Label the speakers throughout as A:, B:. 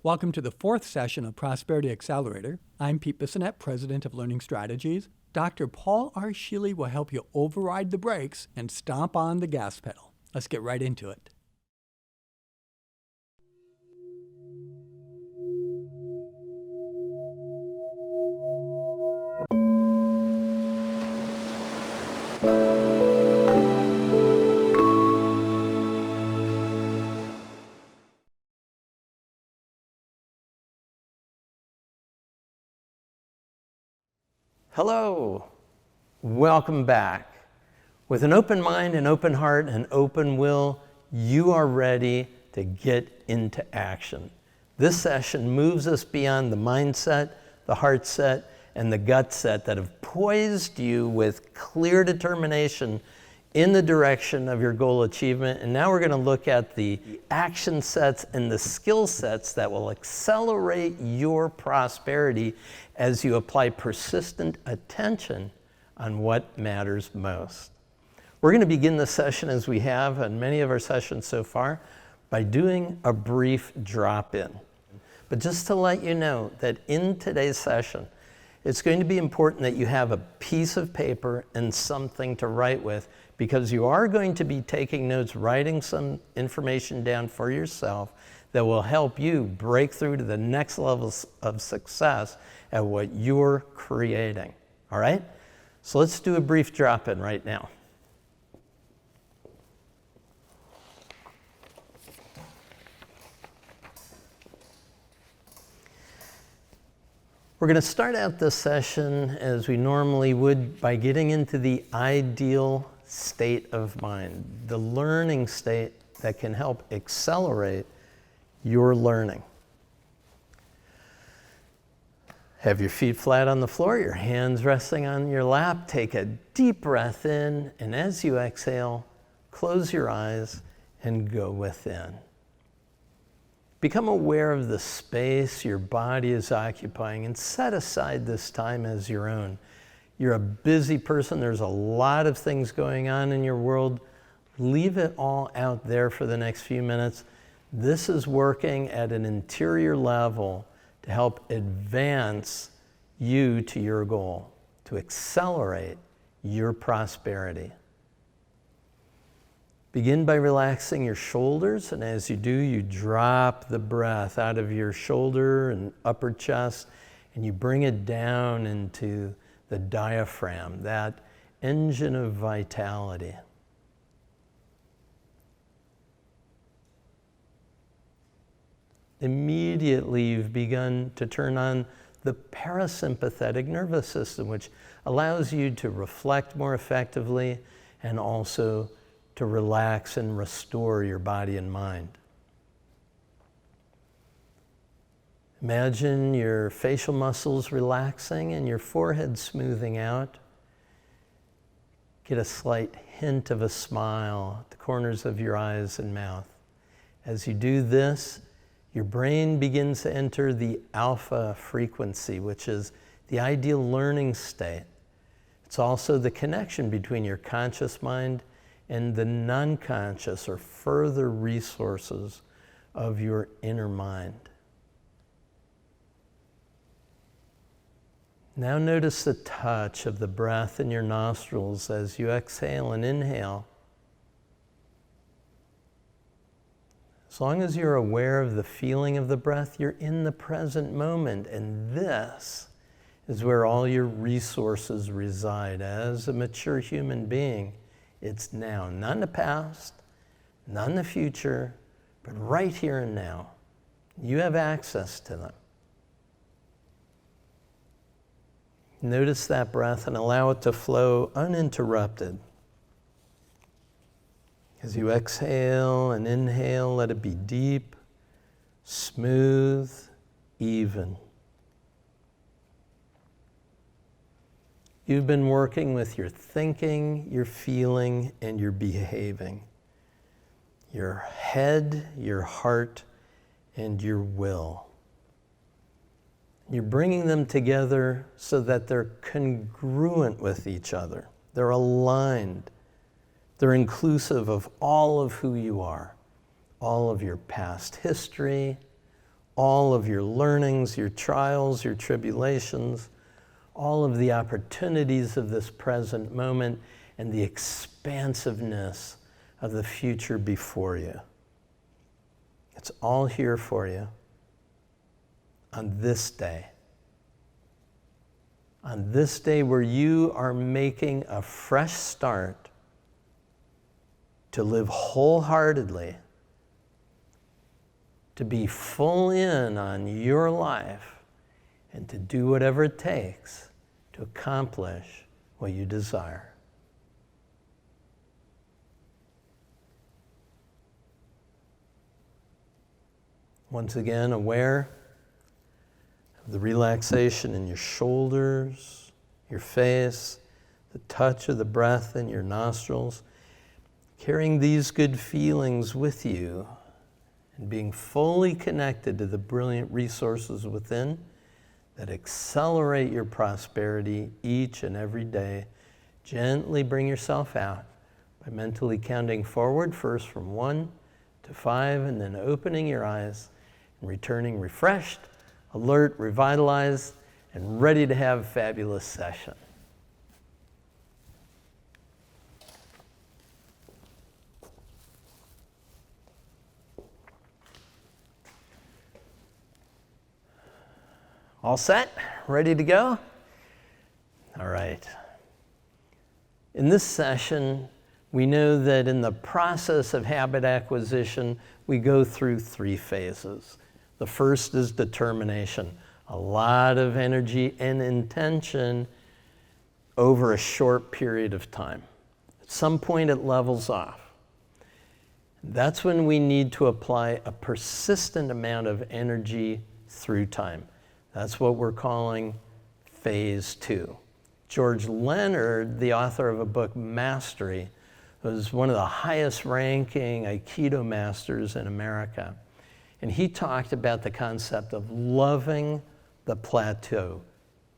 A: Welcome to the fourth session of Prosperity Accelerator. I'm Pete Bissonette, President of Learning Strategies. Dr. Paul R. Scheele will help you override the brakes and stomp on the gas pedal. Let's get right into it.
B: Hello, welcome back. With an open mind, an open heart, and open will, you are ready to get into action. This session moves us beyond the mindset, the heart set, and the gut set that have poised you with clear determination in the direction of your goal achievement. And now we're going to look at the action sets and the skill sets that will accelerate your prosperity as you apply persistent attention on what matters most. We're going to begin the session, as we have on many of our sessions so far, by doing a brief drop-in. But just to let you know that in today's session, it's going to be important that you have a piece of paper and something to write with, because you are going to be taking notes, writing some information down for yourself that will help you break through to the next levels of success at what you're creating. All right? So let's do a brief drop-in right now. We're going to start out this session as we normally would by getting into the ideal state of mind, the learning state that can help accelerate your learning. Have your feet flat on the floor, your hands resting on your lap. Take a deep breath in, and as you exhale, close your eyes and go within. Become aware of the space your body is occupying and set aside this time as your own. You're a busy person. There's a lot of things going on in your world. Leave it all out there for the next few minutes. This is working at an interior level to help advance you to your goal, to accelerate your prosperity. Begin by relaxing your shoulders, and as you do, you drop the breath out of your shoulder and upper chest, and you bring it down into the diaphragm, that engine of vitality. Immediately, you've begun to turn on the parasympathetic nervous system, which allows you to reflect more effectively and also to relax and restore your body and mind. Imagine your facial muscles relaxing and your forehead smoothing out. Get a slight hint of a smile at the corners of your eyes and mouth. As you do this, your brain begins to enter the alpha frequency, which is the ideal learning state. It's also the connection between your conscious mind and the non-conscious or further resources of your inner mind. Now notice the touch of the breath in your nostrils as you exhale and inhale. As long as you're aware of the feeling of the breath, you're in the present moment, and this is where all your resources reside. As a mature human being, it's now, not in the past, not in the future, but right here and now. You have access to them. Notice that breath and allow it to flow uninterrupted. As you exhale and inhale, let it be deep, smooth, even. You've been working with your thinking, your feeling, and your behaving. Your head, your heart, and your will. You're bringing them together so that they're congruent with each other. They're aligned. They're inclusive of all of who you are, all of your past history, all of your learnings, your trials, your tribulations, all of the opportunities of this present moment, and the expansiveness of the future before you. It's all here for you on this day. On this day where you are making a fresh start to live wholeheartedly, to be full in on your life, and to do whatever it takes to accomplish what you desire. Once again, aware of the relaxation in your shoulders, your face, the touch of the breath in your nostrils, carrying these good feelings with you and being fully connected to the brilliant resources within that accelerate your prosperity each and every day. Gently bring yourself out by mentally counting forward, first from 1 to 5, and then opening your eyes and returning refreshed, alert, revitalized, and ready to have a fabulous session. All set? Ready to go? All right. In this session, we know that in the process of habit acquisition, we go through 3 phases. The first is determination. A lot of energy and intention over a short period of time. At some point, it levels off. That's when we need to apply a persistent amount of energy through time. That's what we're calling phase 2. George Leonard, the author of a book, Mastery, was one of the highest ranking Aikido masters in America. And he talked about the concept of loving the plateau,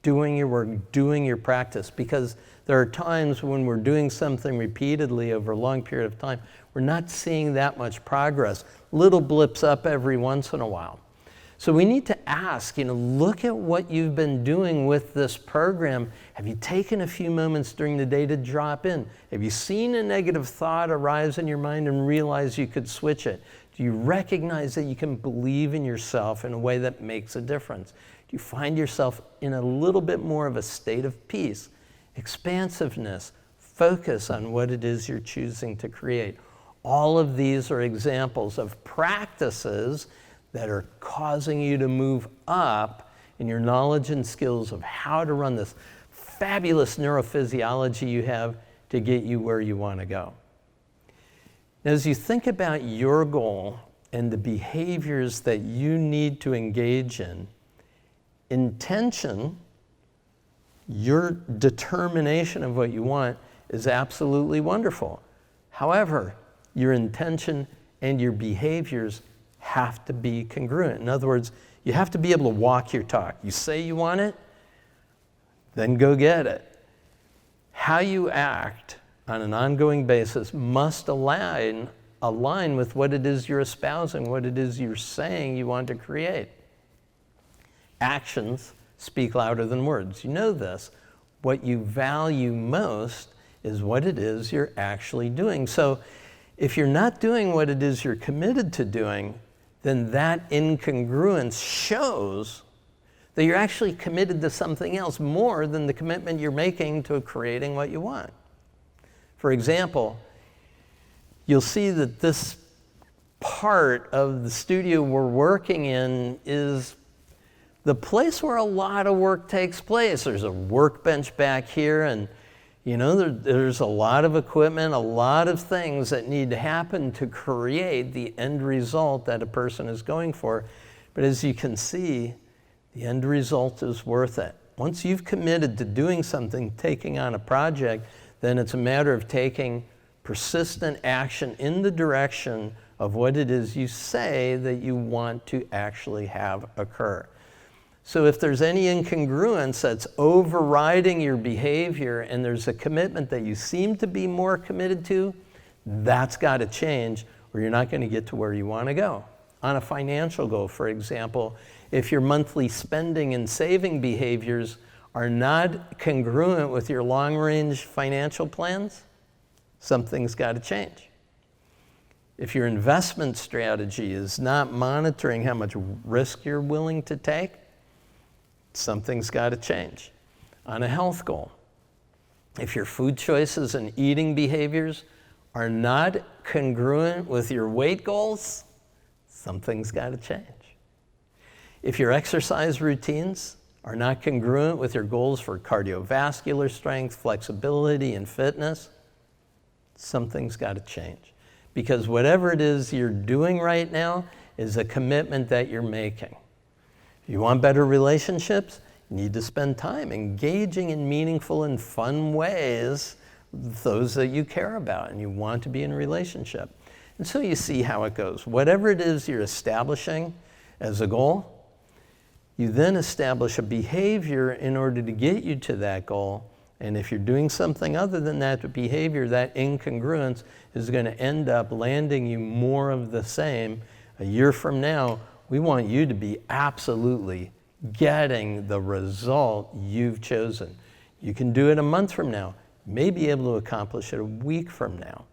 B: doing your work, doing your practice, because there are times when we're doing something repeatedly over a long period of time, we're not seeing that much progress. Little blips up every once in a while. So we need to ask, look at what you've been doing with this program. Have you taken a few moments during the day to drop in? Have you seen a negative thought arise in your mind and realize you could switch it? Do you recognize that you can believe in yourself in a way that makes a difference? Do you find yourself in a little bit more of a state of peace, expansiveness, focus on what it is you're choosing to create? All of these are examples of practices that are causing you to move up in your knowledge and skills of how to run this fabulous neurophysiology you have to get you where you want to go. Now, as you think about your goal and the behaviors that you need to engage in, intention, your determination of what you want, is absolutely wonderful. However, your intention and your behaviors have to be congruent. In other words, you have to be able to walk your talk. You say you want it, then go get it. How you act on an ongoing basis must align with what it is you're espousing, what it is you're saying you want to create. Actions speak louder than words. You know this. What you value most is what it is you're actually doing. So if you're not doing what it is you're committed to doing, then that incongruence shows that you're actually committed to something else more than the commitment you're making to creating what you want. For example, you'll see that this part of the studio we're working in is the place where a lot of work takes place. There's a workbench back here, and there's a lot of equipment, a lot of things that need to happen to create the end result that a person is going for. But as you can see, the end result is worth it. Once you've committed to doing something, taking on a project, then it's a matter of taking persistent action in the direction of what it is you say that you want to actually have occur. So if there's any incongruence that's overriding your behavior and there's a commitment that you seem to be more committed to, that's got to change or you're not going to get to where you want to go. on a financial goal. For example, if your monthly spending and saving behaviors are not congruent with your long-range financial plans, something's got to change. If your investment strategy is not monitoring how much risk you're willing to take, something's got to change. On a health goal, if your food choices and eating behaviors are not congruent with your weight goals, something's got to change. If your exercise routines are not congruent with your goals for cardiovascular strength, flexibility, and fitness, something's got to change. Because whatever it is you're doing right now is a commitment that you're making. If you want better relationships, you need to spend time engaging in meaningful and fun ways with those that you care about and you want to be in a relationship. And so you see how it goes. Whatever it is you're establishing as a goal, you then establish a behavior in order to get you to that goal. And if you're doing something other than that behavior, that incongruence is going to end up landing you more of the same. A year from now, we want you to be absolutely getting the result you've chosen. You can do it a month from now. You may be able to accomplish it a week from now.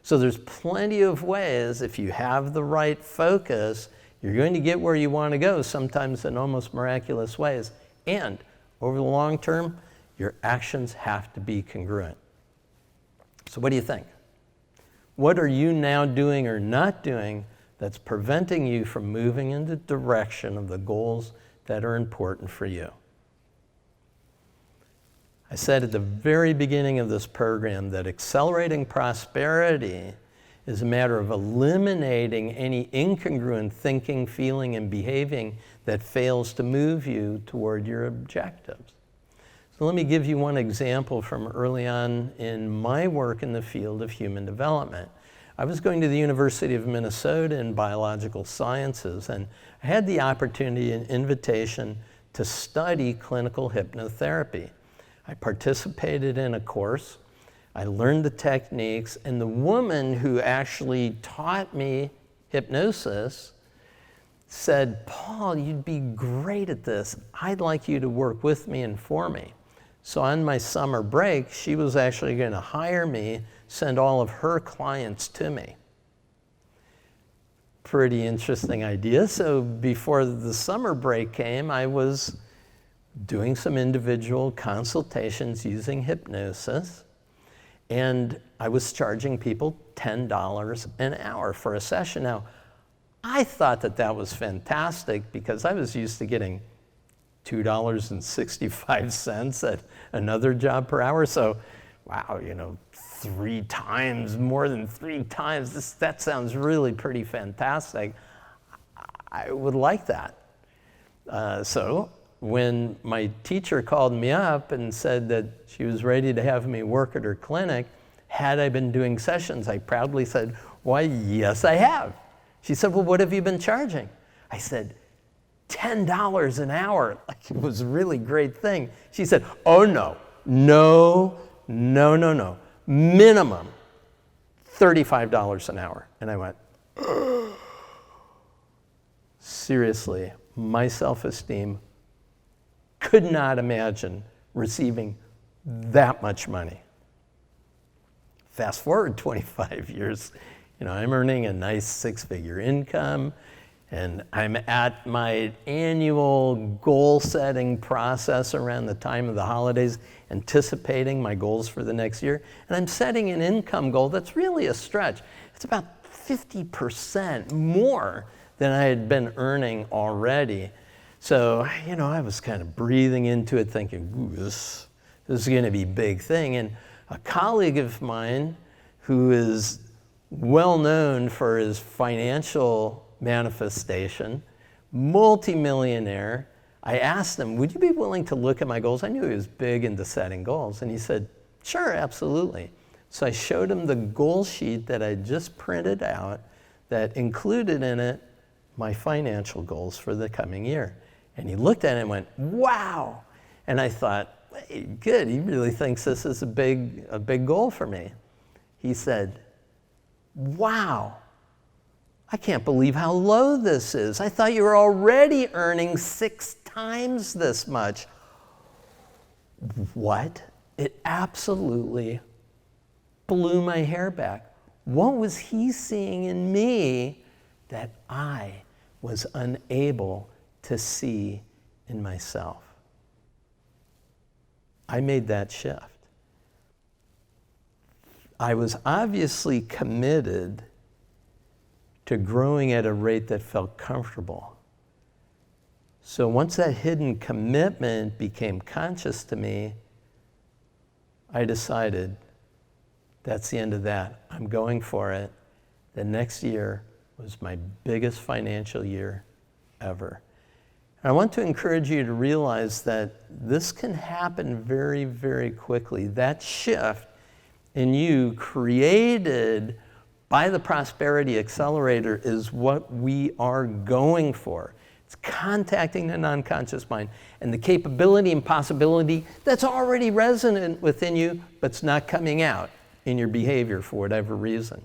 B: So there's plenty of ways, if you have the right focus, you're going to get where you want to go, sometimes in almost miraculous ways. And over the long term, your actions have to be congruent. So what do you think? What are you now doing or not doing that's preventing you from moving in the direction of the goals that are important for you? I said at the very beginning of this program that accelerating prosperity is a matter of eliminating any incongruent thinking, feeling, and behaving that fails to move you toward your objectives. So let me give you one example from early on in my work in the field of human development. I was going to the University of Minnesota in biological sciences, and I had the opportunity and invitation to study clinical hypnotherapy. I participated in a course, I learned the techniques, and the woman who actually taught me hypnosis said, "Paul, you'd be great at this. I'd like you to work with me and for me." So on my summer break, she was actually going to hire me, send all of her clients to me. Pretty interesting idea. So before the summer break came, I was doing some individual consultations using hypnosis, and I was charging people $10 an hour for a session. Now, I thought that that was fantastic because I was used to getting $2.65 at another job per hour. So, wow, 3 times, more than 3 times, that sounds really pretty fantastic. I would like that. So when my teacher called me up and said that she was ready to have me work at her clinic, had I been doing sessions, I proudly said, "Why, yes, I have." She said, "Well, what have you been charging?" I said, $10 an hour. Like, it was a really great thing. She said, "Oh, no, minimum $35 an hour." And I went, seriously, my self-esteem could not imagine receiving that much money. Fast forward 25 years, I'm earning a nice 6-figure income, and I'm at my annual goal-setting process around the time of the holidays, anticipating my goals for the next year. And I'm setting an income goal that's really a stretch. It's about 50% more than I had been earning already. So, I was kind of breathing into it, thinking, ooh, this is going to be a big thing. And a colleague of mine who is well known for his financial manifestation, multimillionaire, I asked him, would you be willing to look at my goals? I knew he was big into setting goals. And he said, sure, absolutely. So I showed him the goal sheet that I just printed out that included in it my financial goals for the coming year. And he looked at it and went, wow. And I thought, hey, good, he really thinks this is a big goal for me. He said, wow, I can't believe how low this is. I thought you were already earning 6 times this much. What? It absolutely blew my hair back. What was he seeing in me that I was unable to see in myself? I made that shift. I was obviously committed to growing at a rate that felt comfortable. So once that hidden commitment became conscious to me, I decided that's the end of that. I'm going for it. The next year was my biggest financial year ever. And I want to encourage you to realize that this can happen very, very quickly. That shift in you created by the Prosperity Accelerator is what we are going for. It's contacting the non-conscious mind and the capability and possibility that's already resonant within you, but it's not coming out in your behavior for whatever reason.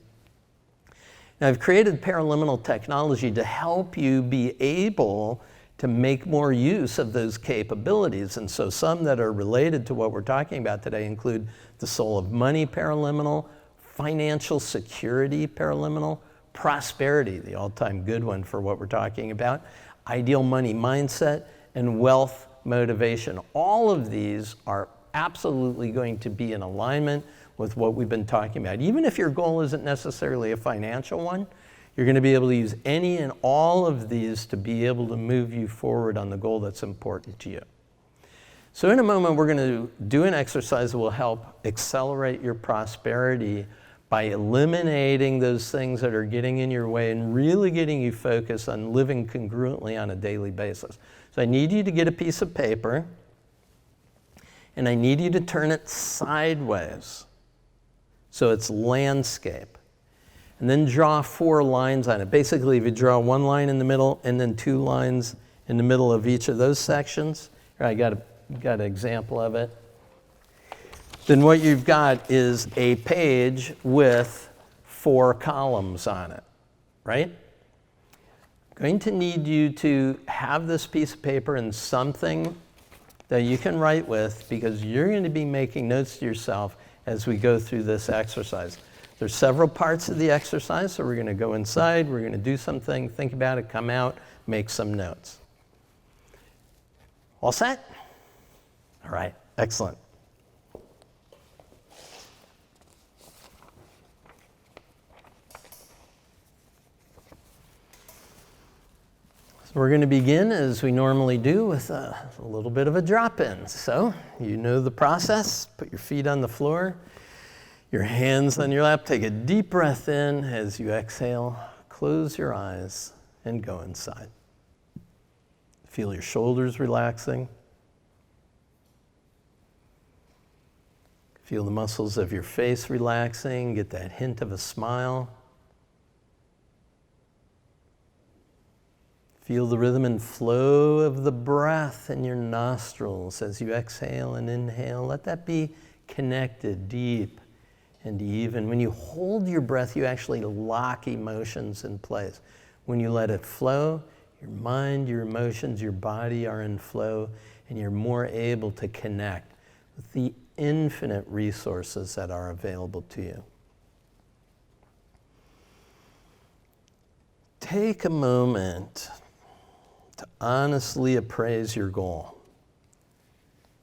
B: Now, I've created Paraliminal technology to help you be able to make more use of those capabilities. And so some that are related to what we're talking about today include the Soul of Money Paraliminal, Financial Security Paraliminal, Prosperity, the all-time good one for what we're talking about, Ideal Money Mindset, and Wealth Motivation. All of these are absolutely going to be in alignment with what we've been talking about. Even if your goal isn't necessarily a financial one, you're going to be able to use any and all of these to be able to move you forward on the goal that's important to you. So in a moment, we're going to do an exercise that will help accelerate your prosperity by eliminating those things that are getting in your way and really getting you focused on living congruently on a daily basis. So I need you to get a piece of paper, and I need you to turn it sideways so it's landscape. And then draw 4 lines on it. Basically, if you draw 1 line in the middle and then 2 lines in the middle of each of those sections, here, I got an example of it. Then what you've got is a page with 4 columns on it, right? I'm going to need you to have this piece of paper and something that you can write with, because you're going to be making notes to yourself as we go through this exercise. There's several parts of the exercise, so we're going to go inside, we're going to do something, think about it, come out, make some notes. All set? All right, excellent. So we're going to begin, as we normally do, with a little bit of a drop-in. So you know the process. Put your feet on the floor, your hands on your lap. Take a deep breath in. As you exhale, close your eyes and go inside. Feel your shoulders relaxing. Feel the muscles of your face relaxing. Get that hint of a smile. Feel the rhythm and flow of the breath in your nostrils as you exhale and inhale. Let that be connected, deep and even. When you hold your breath, you actually lock emotions in place. When you let it flow, your mind, your emotions, your body are in flow, and you're more able to connect with the infinite resources that are available to you. Take a moment to honestly appraise your goal,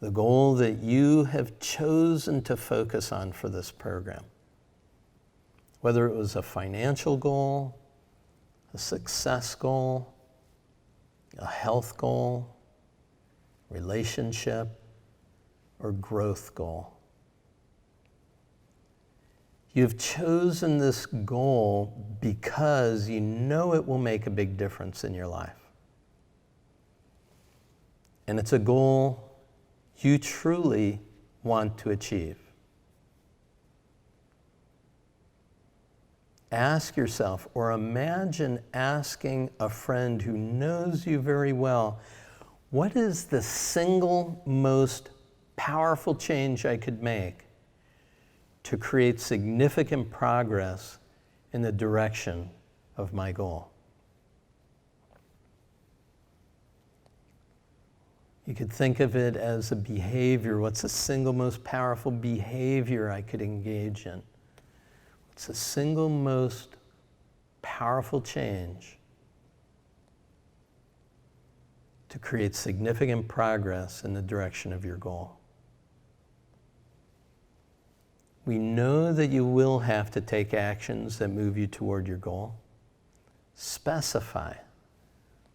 B: the goal that you have chosen to focus on for this program. Whether it was a financial goal, a success goal, a health goal, relationship, or growth goal. You've chosen this goal because you know it will make a big difference in your life. And it's a goal you truly want to achieve. Ask yourself, or imagine asking a friend who knows you very well, what is the single most powerful change I could make to create significant progress in the direction of my goal. You could think of it as a behavior. What's the single most powerful behavior I could engage in? What's the single most powerful change to create significant progress in the direction of your goal? We know that you will have to take actions that move you toward your goal. Specify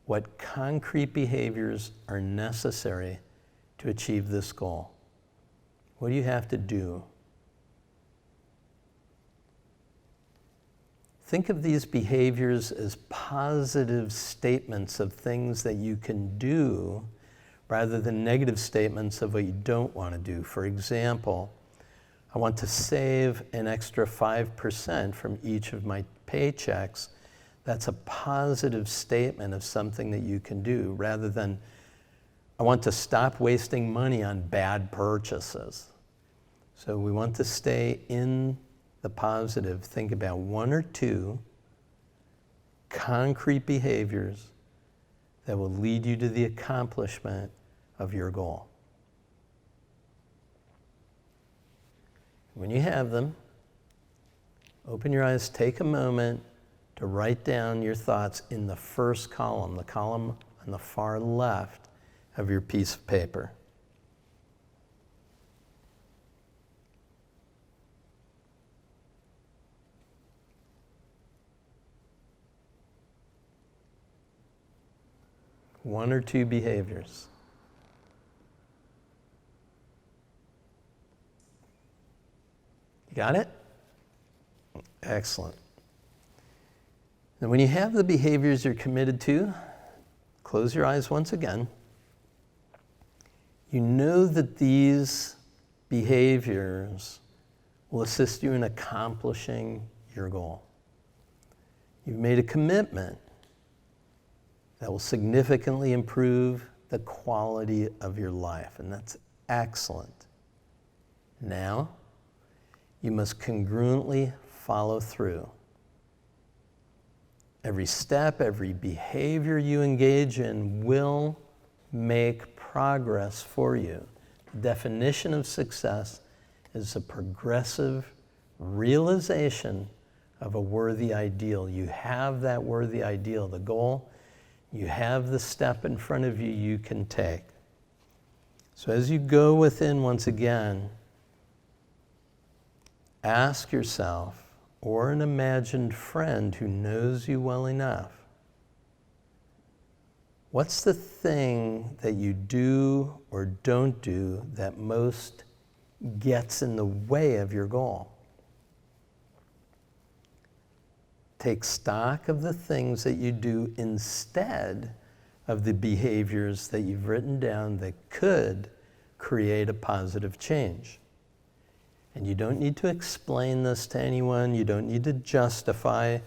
B: what concrete behaviors are necessary to achieve this goal. What do you have to do? Think of these behaviors as positive statements of things that you can do rather than negative statements of what you don't want to do. For example, I want to save an extra 5% from each of my paychecks. That's a positive statement of something that you can do rather than, I want to stop wasting money on bad purchases. So we want to stay in the positive. Think about one or two concrete behaviors that will lead you to the accomplishment of your goal. When you have them, open your eyes, take a moment to write down your thoughts in the first column, the column on the far left of your piece of paper. One or two behaviors. You got it? Excellent. Now, when you have the behaviors you're committed to, close your eyes once again. You know that these behaviors will assist you in accomplishing your goal. You've made a commitment that will significantly improve the quality of your life, and that's excellent. Now, you must congruently follow through. Every step, every behavior you engage in will make progress for you. The definition of success is a progressive realization of a worthy ideal. You have that worthy ideal, the goal. You have the step in front of you you can take. So as you go within once again, ask yourself, or an imagined friend who knows you well enough, what's the thing that you do or don't do that most gets in the way of your goal? Take stock of the things that you do instead of the behaviors that you've written down that could create a positive change. And you don't need to explain this to anyone. You don't need to justify.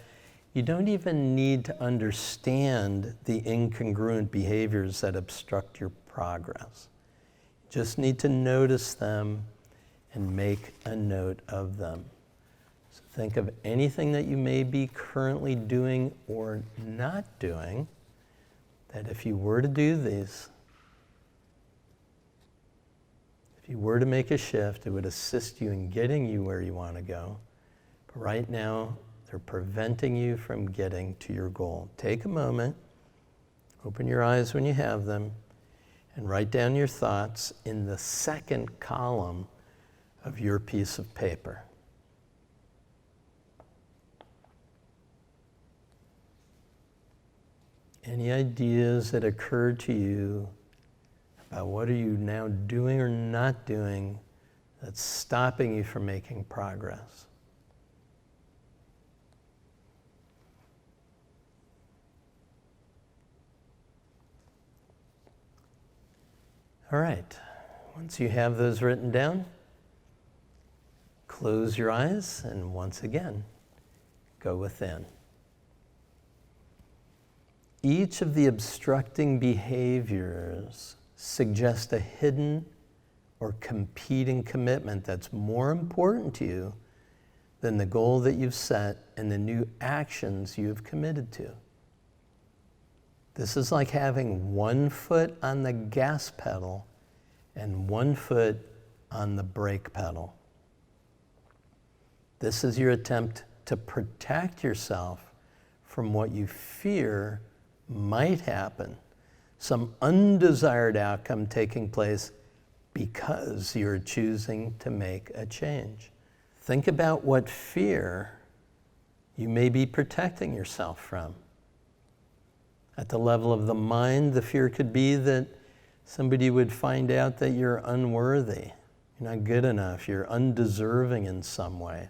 B: You don't even need to understand the incongruent behaviors that obstruct your progress. You just need to notice them and make a note of them. So think of anything that you may be currently doing or not doing, that if you were to do these, if you were to make a shift, it would assist you in getting you where you want to go. But right now, they're preventing you from getting to your goal. Take a moment, open your eyes when you have them, and write down your thoughts in the second column of your piece of paper. Any ideas that occur to you about what are you now doing or not doing that's stopping you from making progress? All right, once you have those written down, close your eyes and once again, go within. Each of the obstructing behaviors suggest a hidden or competing commitment that's more important to you than the goal that you've set and the new actions you have committed to. This is like having one foot on the gas pedal and one foot on the brake pedal. This is your attempt to protect yourself from what you fear might happen, some undesired outcome taking place because you're choosing to make a change. Think about what fear you may be protecting yourself from. At the level of the mind, the fear could be that somebody would find out that you're unworthy, you're not good enough, you're undeserving in some way.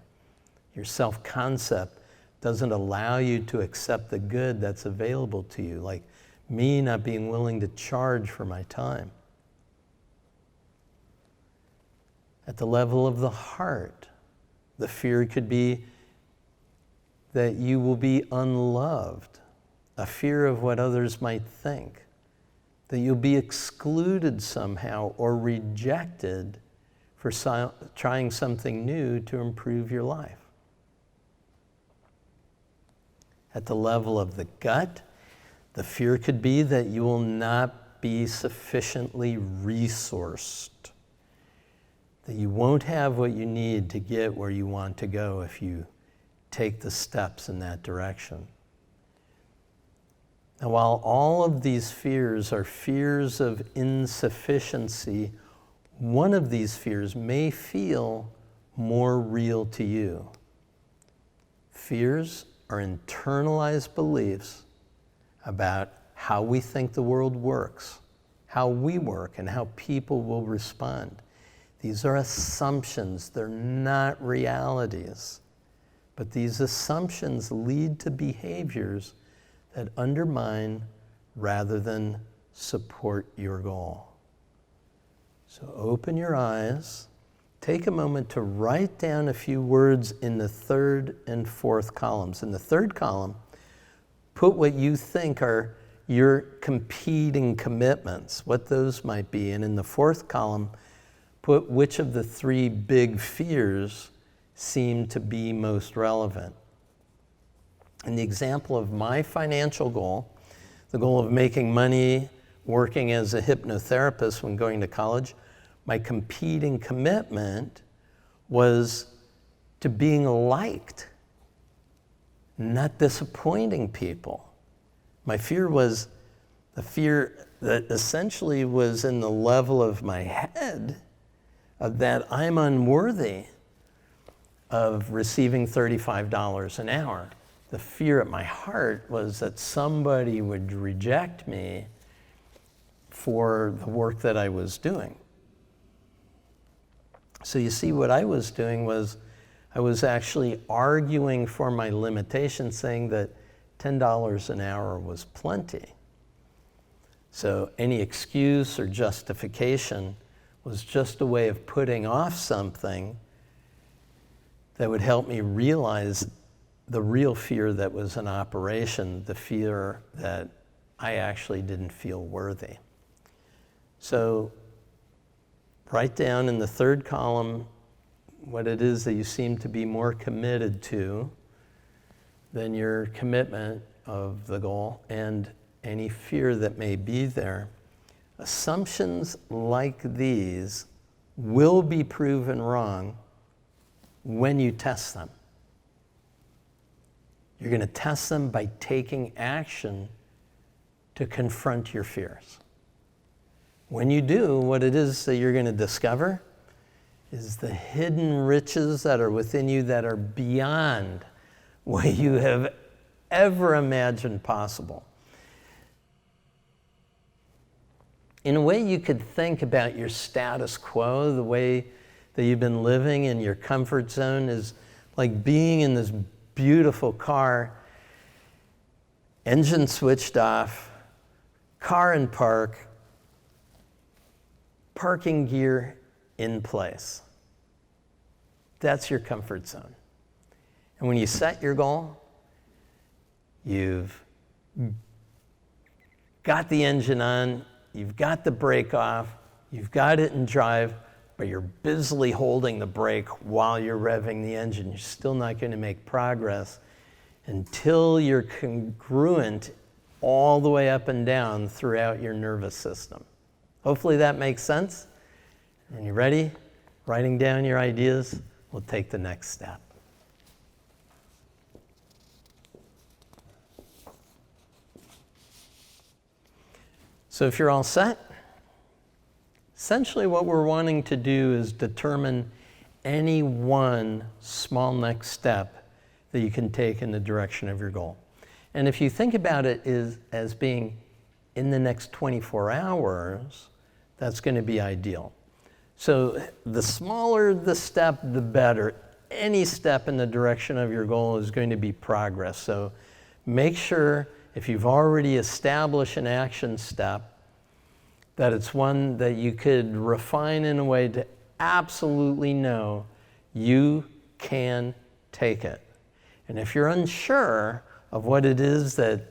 B: Your self-concept doesn't allow you to accept the good that's available to you, like me not being willing to charge for my time. At the level of the heart, the fear could be that you will be unloved, a fear of what others might think, that you'll be excluded somehow or rejected for trying something new to improve your life. At the level of the gut, the fear could be that you will not be sufficiently resourced, that you won't have what you need to get where you want to go if you take the steps in that direction. Now, while all of these fears are fears of insufficiency, one of these fears may feel more real to you. Fears are internalized beliefs about how we think the world works, how we work, and how people will respond. These are assumptions, they're not realities. But these assumptions lead to behaviors that undermine rather than support your goal. So open your eyes, take a moment to write down a few words in the third and fourth columns. In the third column, put what you think are your competing commitments, what those might be. And in the fourth column, put which of the three big fears seem to be most relevant. In the example of my financial goal, the goal of making money working as a hypnotherapist when going to college, my competing commitment was to being liked, not disappointing people. My fear was the fear that essentially was in the level of my head, of that I'm unworthy of receiving $35 an hour. The fear at my heart was that somebody would reject me for the work that I was doing. So you see, what I was doing was I was actually arguing for my limitation, saying that $10 an hour was plenty. So any excuse or justification was just a way of putting off something that would help me realize the real fear that was in operation, the fear that I actually didn't feel worthy. So write down in the third column what it is that you seem to be more committed to than your commitment of the goal and any fear that may be there. Assumptions like these will be proven wrong when you test them. You're going to test them by taking action to confront your fears. When you do, what it is that you're going to discover is the hidden riches that are within you that are beyond what you have ever imagined possible. In a way, you could think about your status quo, the way that you've been living in your comfort zone is like being in this beautiful car, engine switched off, car in park, parking gear in place. That's your comfort zone. And when you set your goal, you've got the engine on, you've got the brake off, you've got it in drive, but you're busily holding the brake while you're revving the engine, you're still not going to make progress until you're congruent all the way up and down throughout your nervous system. Hopefully that makes sense. When you're ready, writing down your ideas, we'll take the next step. So if you're all set, essentially what we're wanting to do is determine any one small next step that you can take in the direction of your goal. And if you think about it as being in the next 24 hours, that's going to be ideal. So the smaller the step, the better. Any step in the direction of your goal is going to be progress. So make sure, if you've already established an action step, that it's one that you could refine in a way to absolutely know you can take it. And if you're unsure of what it is that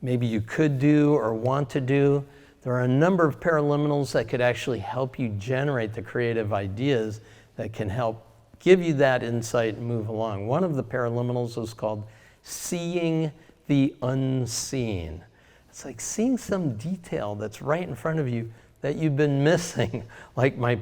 B: maybe you could do or want to do, there are a number of paraliminals that could actually help you generate the creative ideas that can help give you that insight and move along. One of the paraliminals is called seeing the unseen. It's like seeing some detail that's right in front of you that you've been missing. Like my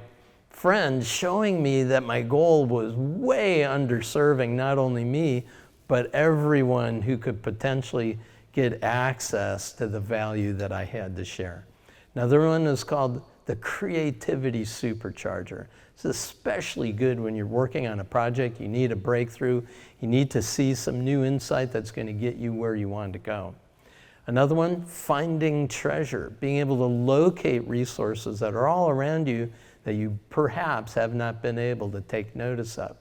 B: friend showing me that my goal was way underserving not only me, but everyone who could potentially get access to the value that I had to share. Another one is called the creativity supercharger. It's especially good when you're working on a project, you need a breakthrough, you need to see some new insight that's going to get you where you want to go. Another one, finding treasure, being able to locate resources that are all around you that you perhaps have not been able to take notice of.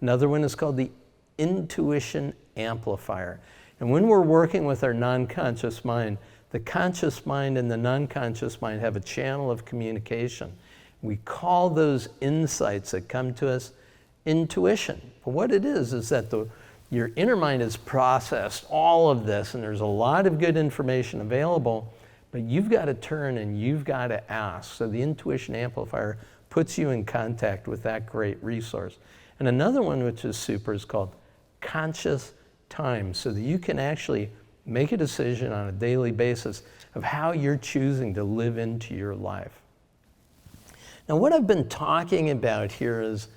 B: Another one is called the intuition amplifier. And when we're working with our non-conscious mind, the conscious mind and the non-conscious mind have a channel of communication. We call those insights that come to us intuition. But what it is that your inner mind has processed all of this, and there's a lot of good information available, but you've got to turn and you've got to ask. So the intuition amplifier puts you in contact with that great resource. And another one, which is super, is called conscious time, so that you can actually make a decision on a daily basis of how you're choosing to live into your life. Now, what I've been talking about here is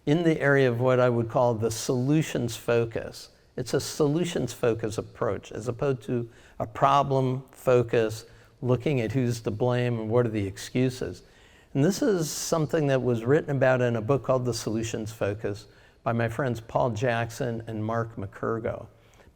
B: in the area of what I would call the solutions focus. It's a solutions focus approach as opposed to a problem focus, looking at who's to blame and what are the excuses. And this is something that was written about in a book called The Solutions Focus by my friends Paul Jackson and Mark McCurgo.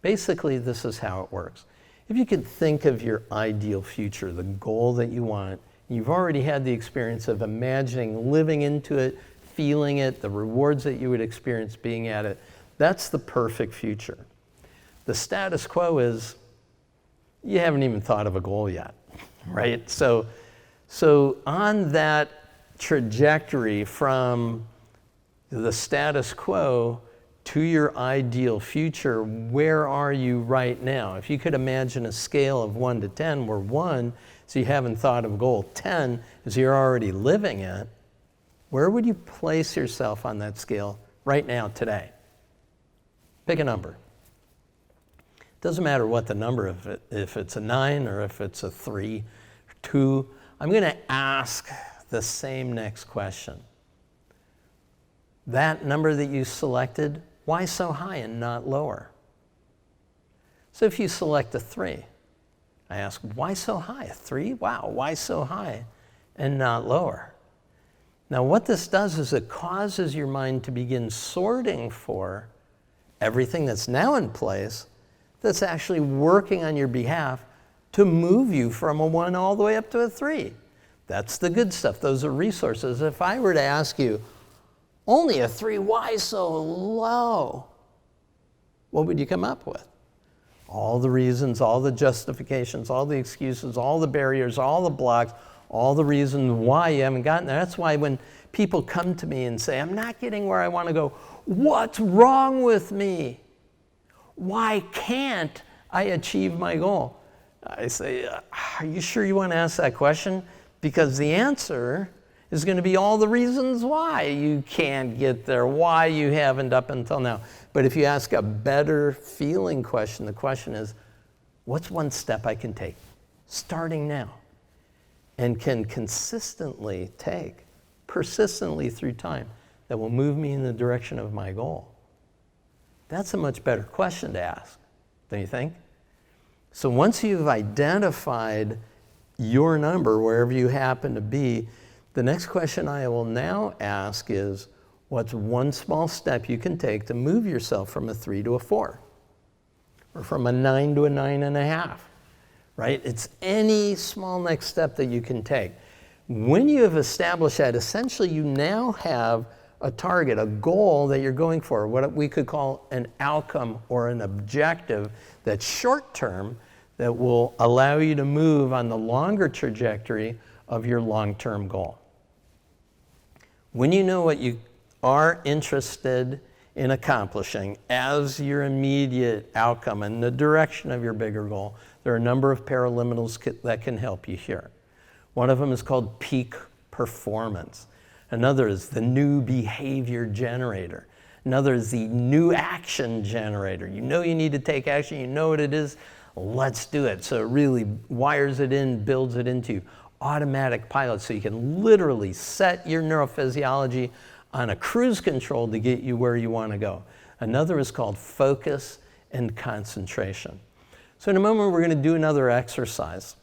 B: Basically, this is how it works. If you could think of your ideal future, the goal that you want, you've already had the experience of imagining living into it, feeling it, the rewards that you would experience being at it, that's the perfect future. The status quo is you haven't even thought of a goal yet, right? So on that trajectory from the status quo to your ideal future, where are you right now? If you could imagine a scale of 1 to 10, where 1 is you haven't thought of a goal, 10 is you're already living it, where would you place yourself on that scale right now, today? Pick a number. Doesn't matter what the number of it, if it's a 9 or if it's a 3 or 2. I'm going to ask the same next question. That number that you selected, why so high and not lower? So if you select a 3, I ask, why so high? A 3? Wow, why so high and not lower? Now what this does is it causes your mind to begin sorting for everything that's now in place that's actually working on your behalf to move you from a 1 all the way up to a 3. That's the good stuff. Those are resources. If I were to ask you, only a 3, why so low? What would you come up with? All the reasons, all the justifications, all the excuses, all the barriers, all the blocks, all the reasons why you haven't gotten there. That's why when people come to me and say, I'm not getting where I want to go, what's wrong with me? Why can't I achieve my goal? I say, are you sure you want to ask that question? Because the answer is going to be all the reasons why you can't get there, why you haven't up until now. But if you ask a better feeling question, the question is, what's one step I can take starting now and can consistently take, persistently through time, that will move me in the direction of my goal? That's a much better question to ask, don't you think? So once you've identified your number, wherever you happen to be, the next question I will now ask is, what's one small step you can take to move yourself from a 3 to a 4? Or from a 9 to a 9.5, right? It's any small next step that you can take. When you have established that, essentially you now have a target, a goal that you're going for, what we could call an outcome or an objective that's short term, that will allow you to move on the longer trajectory of your long-term goal. When you know what you are interested in accomplishing as your immediate outcome and the direction of your bigger goal, there are a number of paraliminals that can help you here. One of them is called peak performance. Another is the new behavior generator. Another is the new action generator. You know you need to take action, you know what it is, let's do it. So it really wires it in, builds it into automatic pilot, so you can literally set your neurophysiology on a cruise control to get you where you want to go. Another is called focus and concentration. So in a moment, we're going to do another exercise.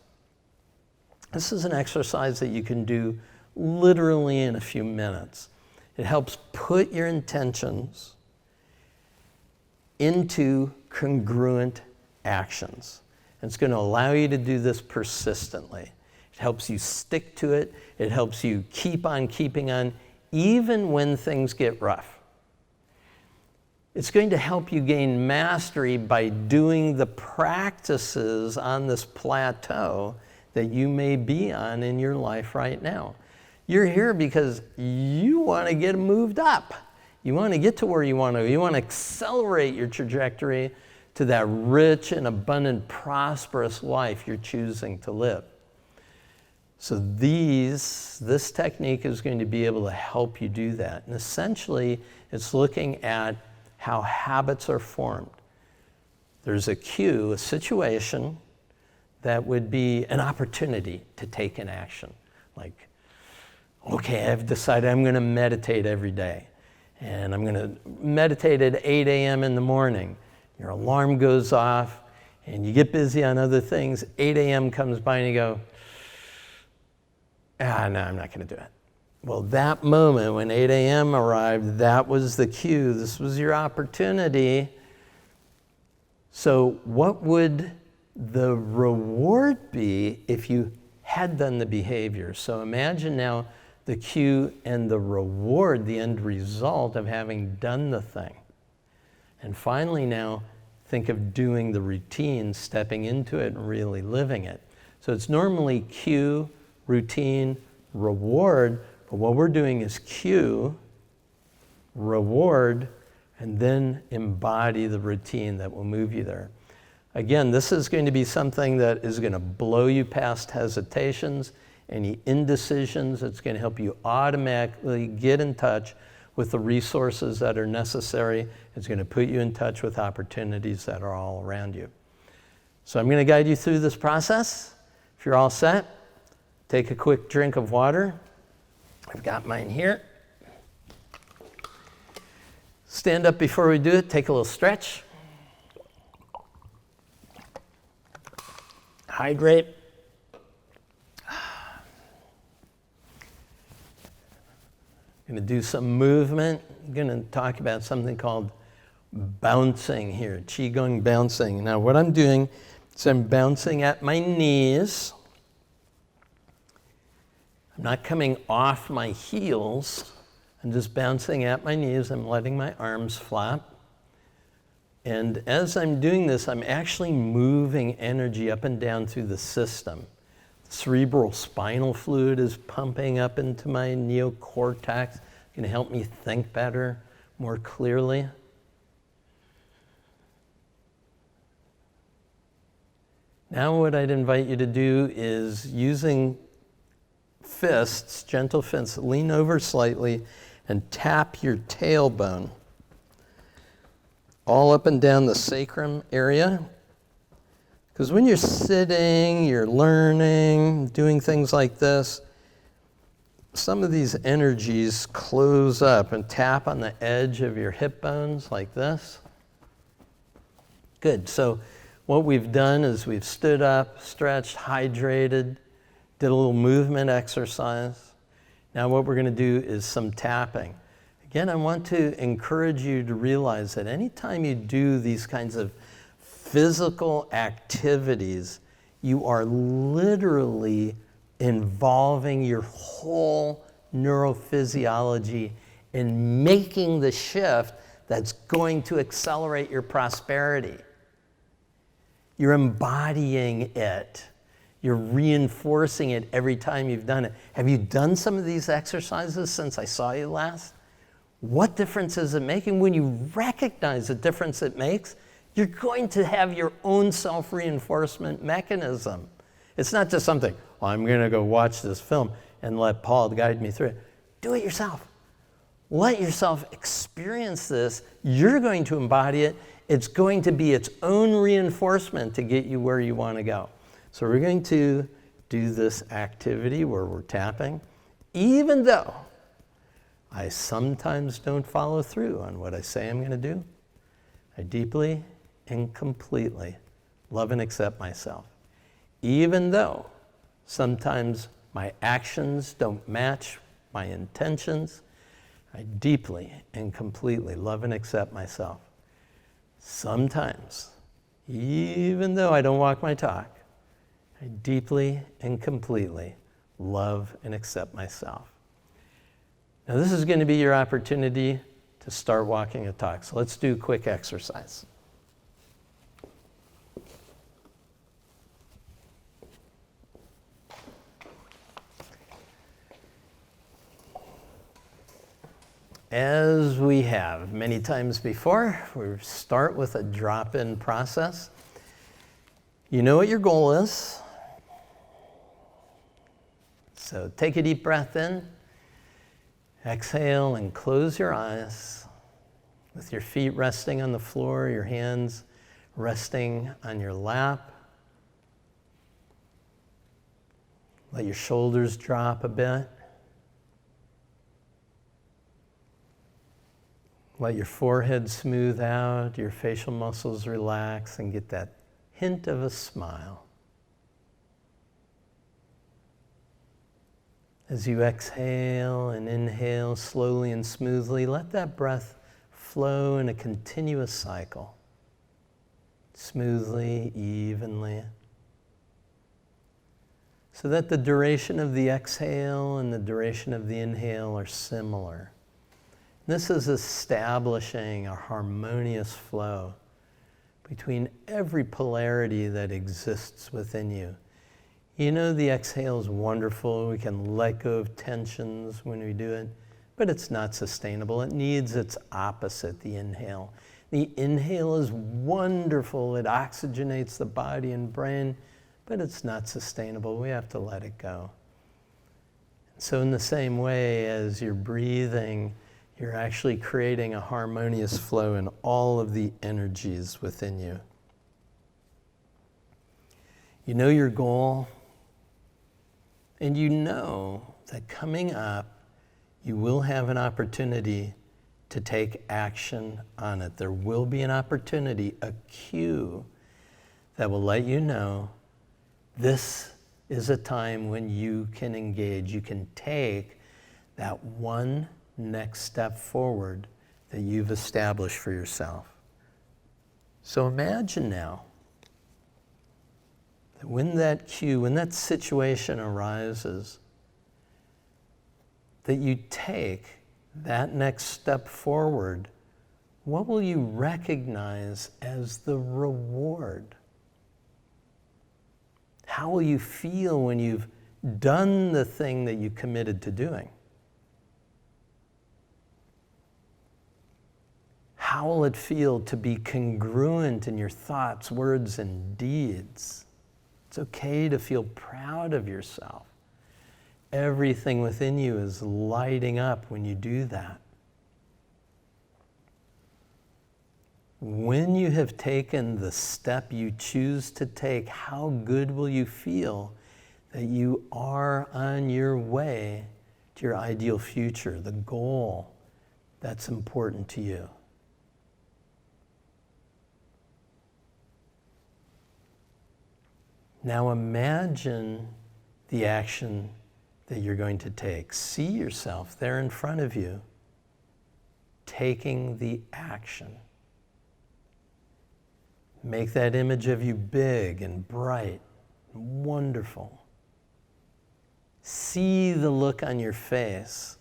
B: This is an exercise that you can do literally in a few minutes. It helps put your intentions into congruent actions. It's going to allow you to do this persistently. It helps you stick to it. It helps you keep on keeping on, even when things get rough. It's going to help you gain mastery by doing the practices on this plateau that you may be on in your life right now. You're here because you want to get moved up. You want to get to where you want to go. You want to accelerate your trajectory to that rich and abundant, prosperous life you're choosing to live. So this technique is going to be able to help you do that. And essentially, it's looking at how habits are formed. There's a cue, a situation that would be an opportunity to take an action. Like, okay, I've decided I'm going to meditate every day. And I'm going to meditate at 8 a.m. in the morning. Your alarm goes off, and you get busy on other things. 8 a.m. comes by, and you go, no, I'm not going to do it. Well, that moment when 8 a.m. arrived, that was the cue. This was your opportunity. So what would the reward be if you had done the behavior? So imagine now the cue and the reward, the end result of having done the thing. And finally now, think of doing the routine, stepping into it and really living it. So it's normally cue, routine, reward, but what we're doing is cue, reward, and then embody the routine that will move you there. Again, this is going to be something that is going to blow you past hesitations, any indecisions. It's going to help you automatically get in touch with the resources that are necessary. It's going to put you in touch with opportunities that are all around you. So I'm going to guide you through this process. If you're all set, take a quick drink of water. I've got mine here. Stand up before we do it, take a little stretch. Hydrate. I'm going to do some movement. I'm going to talk about something called bouncing here, Qigong bouncing. Now what I'm doing is I'm bouncing at my knees. I'm not coming off my heels. I'm just bouncing at my knees. I'm letting my arms flap. And as I'm doing this, I'm actually moving energy up and down through the system. The cerebral spinal fluid is pumping up into my neocortex. It's going to help me think better, more clearly. Now what I'd invite you to do is, using fists, gentle fists, lean over slightly and tap your tailbone all up and down the sacrum area. Because when you're sitting, you're learning, doing things like this, some of these energies close up and tap on the edge of your hip bones like this. Good. So what we've done is we've stood up, stretched, hydrated, did a little movement exercise. Now what we're going to do is some tapping. Again, I want to encourage you to realize that anytime you do these kinds of physical activities, you are literally involving your whole neurophysiology in making the shift that's going to accelerate your prosperity. You're embodying it. You're reinforcing it every time you've done it. Have you done some of these exercises since I saw you last? What difference is it making? When you recognize the difference it makes, you're going to have your own self-reinforcement mechanism. It's not just something, well, I'm going to go watch this film and let Paul guide me through it. Do it yourself. Let yourself experience this. You're going to embody it. It's going to be its own reinforcement to get you where you want to go. So we're going to do this activity where we're tapping, even though I sometimes don't follow through on what I say I'm going to do. I deeply and completely love and accept myself. Even though sometimes my actions don't match my intentions, I deeply and completely love and accept myself. Sometimes, even though I don't walk my talk, I deeply and completely love and accept myself. Now this is going to be your opportunity to start walking a talk. So let's do a quick exercise. As we have many times before, we start with a drop-in process. You know what your goal is. So take a deep breath in, exhale, and close your eyes with your feet resting on the floor, your hands resting on your lap. Let your shoulders drop a bit. Let your forehead smooth out, your facial muscles relax, and get that hint of a smile. As you exhale and inhale slowly and smoothly, let that breath flow in a continuous cycle, smoothly, evenly, so that the duration of the exhale and the duration of the inhale are similar. This is establishing a harmonious flow between every polarity that exists within you. You know, the exhale is wonderful. We can let go of tensions when we do it, but it's not sustainable. It needs its opposite, the inhale. The inhale is wonderful. It oxygenates the body and brain, but it's not sustainable. We have to let it go. So in the same way as you're breathing, you're actually creating a harmonious flow in all of the energies within you. You know your goal, and you know that coming up, you will have an opportunity to take action on it. There will be an opportunity, a cue, that will let you know this is a time when you can engage. You can take that one next step forward that you've established for yourself. So imagine now that when that cue, when that situation arises, that you take that next step forward, what will you recognize as the reward? How will you feel when you've done the thing that you committed to doing? How will it feel to be congruent in your thoughts, words, and deeds? It's okay to feel proud of yourself. Everything within you is lighting up when you do that. When you have taken the step you choose to take, how good will you feel that you are on your way to your ideal future, the goal that's important to you? Now imagine the action that you're going to take. See yourself there in front of you, taking the action. Make that image of you big and bright and wonderful. See the look on your face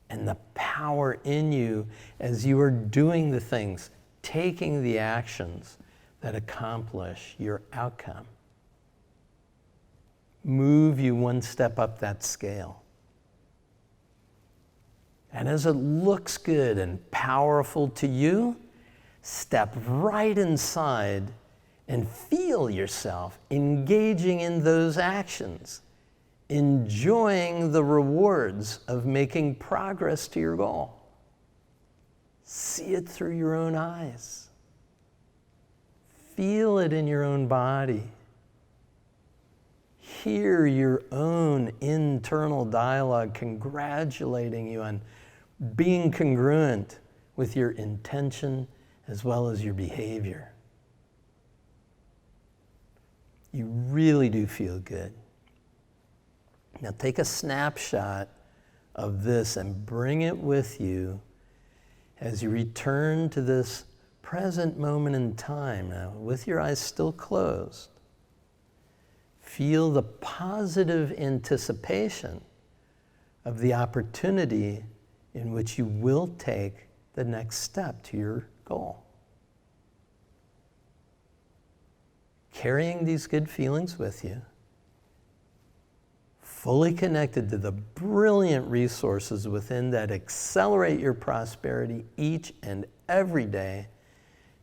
B: and the power in you as you are doing the things, taking the actions that accomplish your outcome. Move you one step up that scale. And as it looks good and powerful to you, step right inside and feel yourself engaging in those actions, enjoying the rewards of making progress to your goal. See it through your own eyes. Feel it in your own body. Hear your own internal dialogue congratulating you on being congruent with your intention as well as your behavior. You really do feel good. Now take a snapshot of this and bring it with you as you return to this present moment in time now, with your eyes still closed. Feel the positive anticipation of the opportunity in which you will take the next step to your goal. Carrying these good feelings with you, fully connected to the brilliant resources within that accelerate your prosperity each and every day,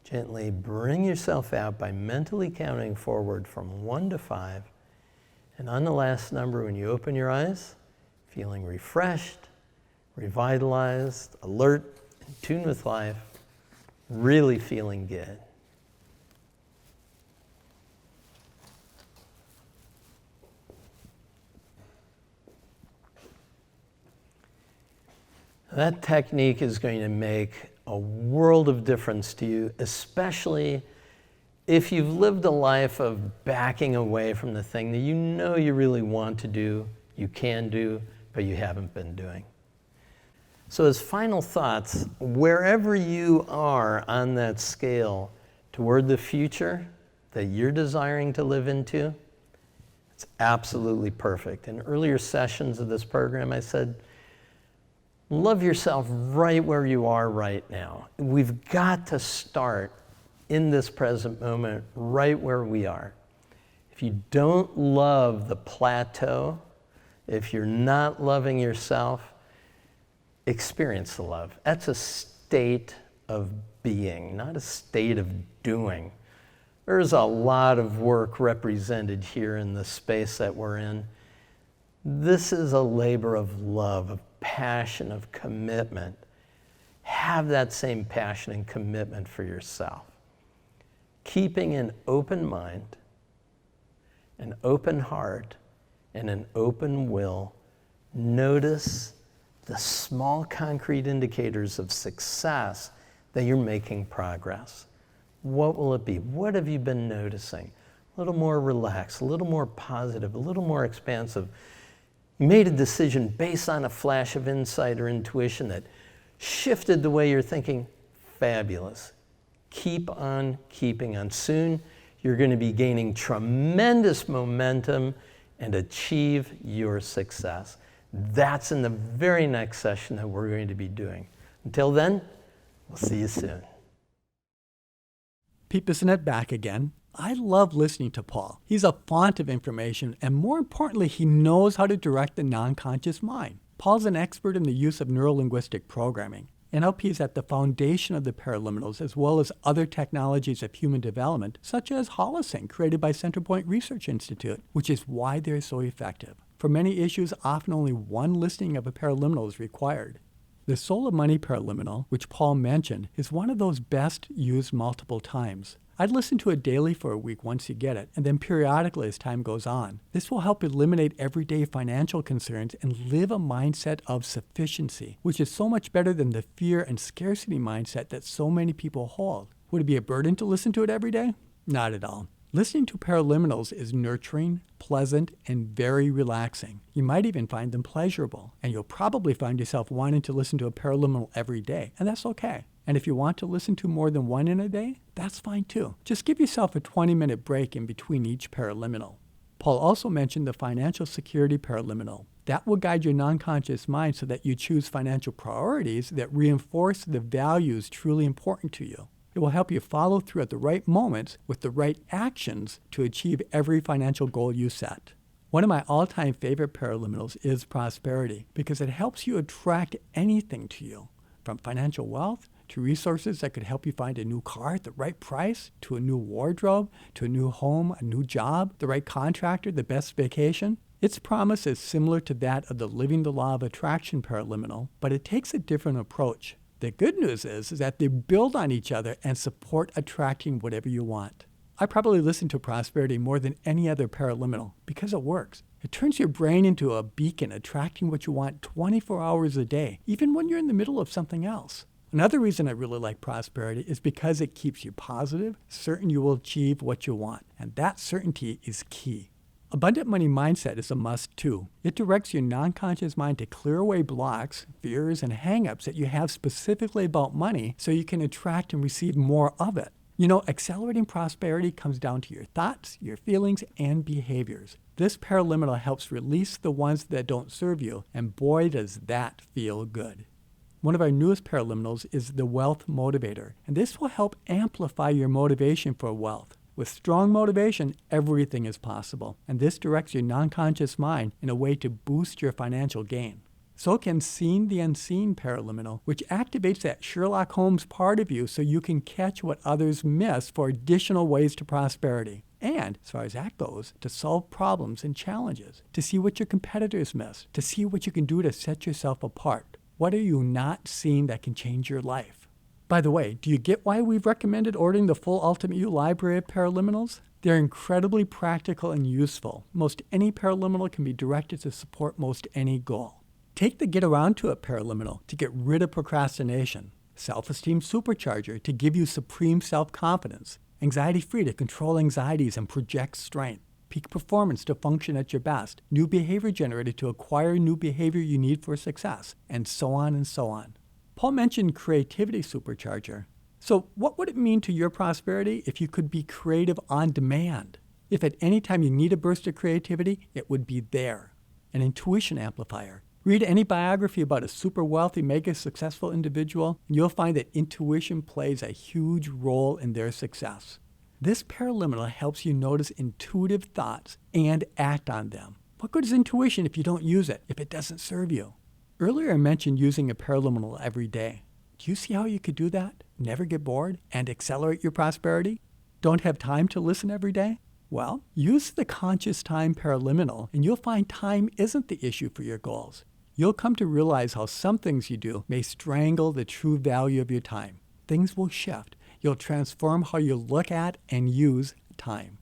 B: gently bring yourself out by mentally counting forward from 1 to 5. And on the last number, when you open your eyes, feeling refreshed, revitalized, alert, in tune with life, really feeling good. That technique is going to make a world of difference to you, especially if you've lived a life of backing away from the thing that you know you really want to do, you can do, but you haven't been doing. So as final thoughts, wherever you are on that scale toward the future that you're desiring to live into, it's absolutely perfect. In earlier sessions of this program, I said, love yourself right where you are right now. We've got to start in this present moment right where we are. If you don't love the plateau, if you're not loving yourself, experience the love. That's a state of being, not a state of doing. There's a lot of work represented here in the space that we're in. This is a labor of love, of passion, of commitment. Have that same passion and commitment for yourself. Keeping an open mind, an open heart, and an open will, notice the small concrete indicators of success that you're making progress. What will it be? What have you been noticing? A little more relaxed, a little more positive, a little more expansive. You made a decision based on a flash of insight or intuition that shifted the way you're thinking. Fabulous. Keep on keeping on. Soon, you're going to be gaining tremendous momentum and achieve your success. That's in the very next session that we're going to be doing. Until then, we'll see you soon.
A: Pete Bissonnette back again. I love listening to Paul. He's a font of information, and more importantly, he knows how to direct the non-conscious mind. Paul's an expert in the use of neuro-linguistic programming. NLP is at the foundation of the Paraliminals, as well as other technologies of human development, such as Holosync, created by Centerpoint Research Institute, which is why they're so effective. For many issues, often only one listing of a paraliminal is required. The Soul of Money Paraliminal, which Paul mentioned, is one of those best used multiple times. I'd listen to it daily for a week once you get it, and then periodically as time goes on. This will help eliminate everyday financial concerns and live a mindset of sufficiency, which is so much better than the fear and scarcity mindset that so many people hold. Would it be a burden to listen to it every day? Not at all. Listening to paraliminals is nurturing, pleasant, and very relaxing. You might even find them pleasurable, and you'll probably find yourself wanting to listen to a paraliminal every day, and that's okay. And if you want to listen to more than one in a day, that's fine too. Just give yourself a 20-minute break in between each paraliminal. Paul also mentioned the financial security paraliminal. That will guide your non-conscious mind so that you choose financial priorities that reinforce the values truly important to you. It will help you follow through at the right moments with the right actions to achieve every financial goal you set. One of my all-time favorite paraliminals is prosperity because it helps you attract anything to you, from financial wealth to resources that could help you find a new car at the right price, to a new wardrobe, to a new home, a new job, the right contractor, the best vacation. Its promise is similar to that of the Living the Law of Attraction paraliminal, but it takes a different approach. The good news is that they build on each other and support attracting whatever you want. I probably listen to prosperity more than any other paraliminal because it works. It turns your brain into a beacon attracting what you want 24 hours a day, even when you're in the middle of something else. Another reason I really like prosperity is because it keeps you positive, certain you will achieve what you want, and that certainty is key. Abundant money mindset is a must too. It directs your non-conscious mind to clear away blocks, fears, and hang-ups that you have specifically about money so you can attract and receive more of it. You know, accelerating prosperity comes down to your thoughts, your feelings, and behaviors. This paraliminal helps release the ones that don't serve you, and boy does that feel good. One of our newest paraliminals is the Wealth Motivator, and this will help amplify your motivation for wealth. With strong motivation, everything is possible, and this directs your non-conscious mind in a way to boost your financial gain. So can Seeing the Unseen paraliminal, which activates that Sherlock Holmes part of you so you can catch what others miss for additional ways to prosperity. And, as far as that goes, to solve problems and challenges, to see what your competitors miss, to see what you can do to set yourself apart. What are you not seeing that can change your life? By the way, do you get why we've recommended ordering the full Ultimate You library of paraliminals? They're incredibly practical and useful. Most any paraliminal can be directed to support most any goal. Take the Get Around to It paraliminal to get rid of procrastination. Self-Esteem Supercharger to give you supreme self-confidence. Anxiety-Free to control anxieties and project strength. Peak Performance to function at your best. New Behavior Generator to acquire new behavior you need for success. And so on and so on. Paul mentioned Creativity Supercharger. So what would it mean to your prosperity if you could be creative on demand? If at any time you need a burst of creativity, it would be there. An Intuition Amplifier. Read any biography about a super wealthy, mega successful individual, and you'll find that intuition plays a huge role in their success. This paraliminal helps you notice intuitive thoughts and act on them. What good is intuition if you don't use it, if it doesn't serve you? Earlier I mentioned using a paraliminal every day. Do you see how you could do that? Never get bored and accelerate your prosperity? Don't have time to listen every day? Well, use the Conscious Time paraliminal and you'll find time isn't the issue for your goals. You'll come to realize how some things you do may strangle the true value of your time. Things will shift. You'll transform how you look at and use time.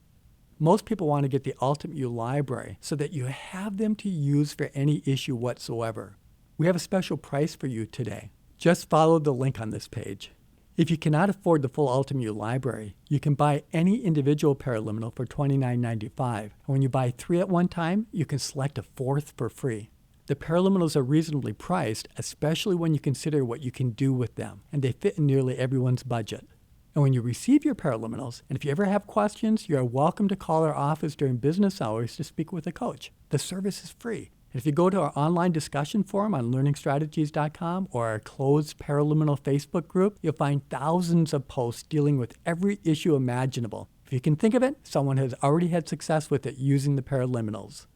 A: Most people want to get the Ultimate You library so that you have them to use for any issue whatsoever. We have a special price for you today. Just follow the link on this page. If you cannot afford the full Ultimate You library, you can buy any individual paraliminal for $29.95. And when you buy 3 at one time, you can select a 4th for free. The paraliminals are reasonably priced, especially when you consider what you can do with them, and they fit in nearly everyone's budget. And when you receive your paraliminals, and if you ever have questions, you are welcome to call our office during business hours to speak with a coach. The service is free. And if you go to our online discussion forum on learningstrategies.com or our closed Paraliminal Facebook group, you'll find thousands of posts dealing with every issue imaginable. If you can think of it, someone has already had success with it using the paraliminals.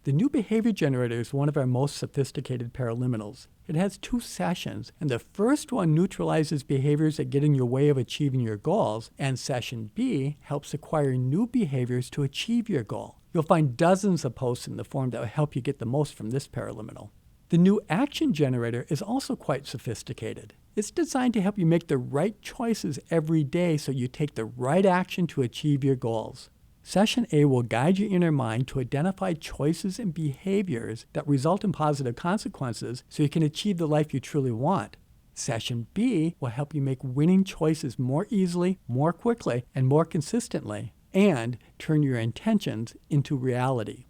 A: The New Behavior Generator is one of our most sophisticated paraliminals. It has 2 sessions, and the first one neutralizes behaviors that get in your way of achieving your goals, and session B helps acquire new behaviors to achieve your goal. You'll find dozens of posts in the forum that will help you get the most from this Paraliminal. The new action generator is also quite sophisticated. It's designed to help you make the right choices every day so you take the right action to achieve your goals. Session A will guide your inner mind to identify choices and behaviors that result in positive consequences so you can achieve the life you truly want. Session B will help you make winning choices more easily, more quickly, and more consistently, and turn your intentions into reality.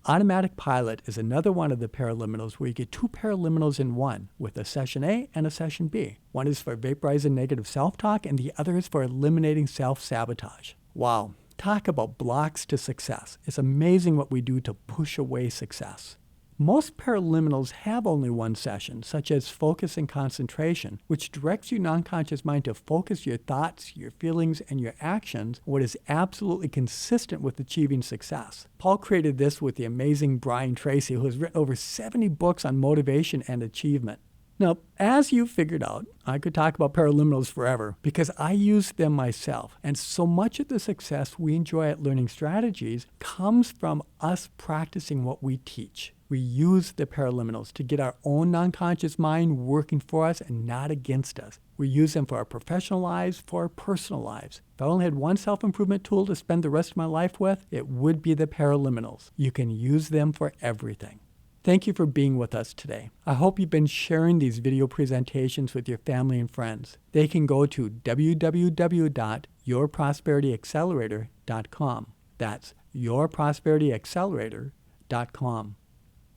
A: Automatic Pilot is another one of the Paraliminals where you get two Paraliminals in one, with a Session A and a Session B. One is for vaporizing negative self-talk, and the other is for eliminating self-sabotage. Wow, talk about blocks to success. It's amazing what we do to push away success. Most Paraliminals have only one session, such as Focus and Concentration, which directs your non-conscious mind to focus your thoughts, your feelings, and your actions on what is absolutely consistent with achieving success. Paul created this with the amazing Brian Tracy, who has written over 70 books on motivation and achievement. Now, as you figured out, I could talk about Paraliminals forever because I use them myself. And so much of the success we enjoy at Learning Strategies comes from us practicing what we teach. We use the Paraliminals to get our own non-conscious mind working for us and not against us. We use them for our professional lives, for our personal lives. If I only had one self-improvement tool to spend the rest of my life with, it would be the Paraliminals. You can use them for everything. Thank you for being with us today. I hope you've been sharing these video presentations with your family and friends. They can go to www.yourprosperityaccelerator.com. That's yourprosperityaccelerator.com.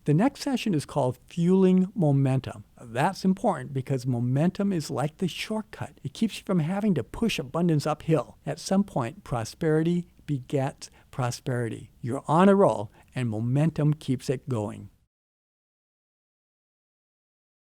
A: The next session is called Fueling Momentum. That's important because momentum is like the shortcut. It keeps you from having to push abundance uphill. At some point, prosperity begets prosperity. You're on a roll, and momentum keeps it going.